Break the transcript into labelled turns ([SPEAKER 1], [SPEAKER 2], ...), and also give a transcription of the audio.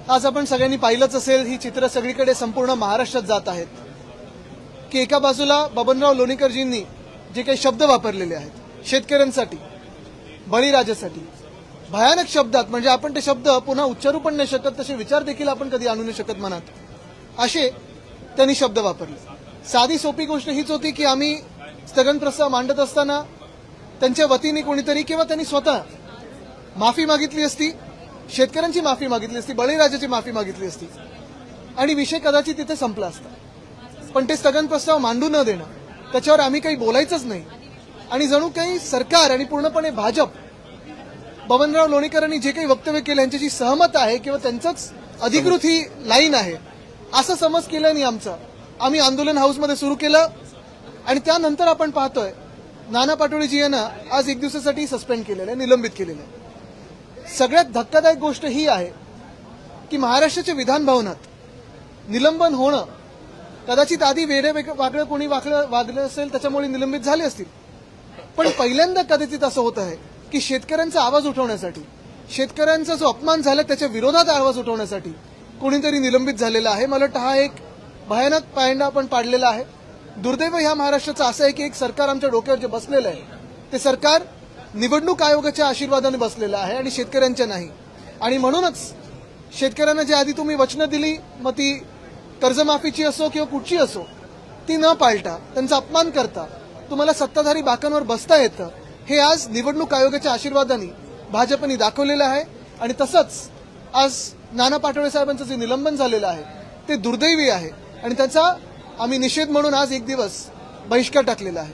[SPEAKER 1] आज आपण सगळ्यांनी पाहिलंच असेल, ही चित्र सगळीकडे संपूर्ण महाराष्ट्रात जात आहेत की एका बाजूला बबनराव लोणीकरजींनी जे काही शब्द वापरलेले आहेत शेतकऱ्यांसाठी, बळीराजासाठी, भयानक शब्दात, म्हणजे आपण ते शब्द पुन्हा उच्चारू पण नाही शकत, तसे विचार देखील आपण कधी आणू नाही शकत मनात, असे त्यांनी शब्द वापरले। साधी सोपी गोष्ट हीच होती की आम्ही स्थगन प्रस्ताव मांडत असताना त्यांच्या वतीने कोणीतरी किंवा त्यांनी स्वतः माफी मागितली असती, शेतकऱ्यांची माफी मागितली असती, बळीराजाची माफी मागितली असती आणि विषय कदाचित तिथे संपला असता। पण ते स्थगन प्रस्ताव मांडू न देणं, त्याच्यावर आम्ही काही बोलायचंच नाही आणि जणू काही सरकार आणि पूर्णपणे भाजप बबनराव लोणीकरांनी जे काही वक्तव्य केलं यांच्याशी सहमत आहे किंवा त्यांचंच अधिकृत ही लाईन आहे असं समज केल्याने आम्ही आंदोलन हाऊसमध्ये सुरू केलं आणि त्यानंतर आपण पाहतोय नाना पाटोळेजी यांना आज एक दिवसासाठी सस्पेंड केलेलं आहे, निलंबित केलेलं आहे। सगळ्यात धक्कादायक गोष्ट ही आहे की महाराष्ट्राच्या विधान भवनात निलंबन होणं, कदाचित आधी वेडे वागळं कोणी वागलं असेल त्याच्यामुळे निलंबित झाले असतील, पण पहिल्यांदा कदाचित असं होत आहे की शेतकऱ्यांचा आवाज उठवण्यासाठी, शेतकऱ्यांचा जो अपमान झाला त्याच्या विरोधात आवाज उठवण्यासाठी कोणीतरी निलंबित झालेला आहे। मला वाटतं हा एक भयानक पायंडा आपण पाडलेला आहे। दुर्दैव ह्या महाराष्ट्राचं असं आहे की एक सरकार आमच्या डोक्यावर जे बसलेलं आहे ते सरकार निवडणूक आयोगाच्या आशीर्वादाने बसलेलं आहे आणि शेतकऱ्यांच्या नाही। आणि म्हणूनच शेतकऱ्यांना जे आधी तुम्ही वचनं दिली, मग ती कर्जमाफीची असो किंवा कुठची असो, ती न पाळता, त्यांचा अपमान करता तुम्हाला सत्ताधारी बाकांवर बसता येतं, हे आज निवडणूक आयोगाच्या आशीर्वादाने भाजपने दाखवलेलं आहे। आणि तसंच आज नाना पाटोळे साहेबांचं जे निलंबन झालेलं आहे ते दुर्दैवी आहे आणि त्याचा आम्ही निषेध म्हणून आज एक दिवस बहिष्कार टाकलेला आहे।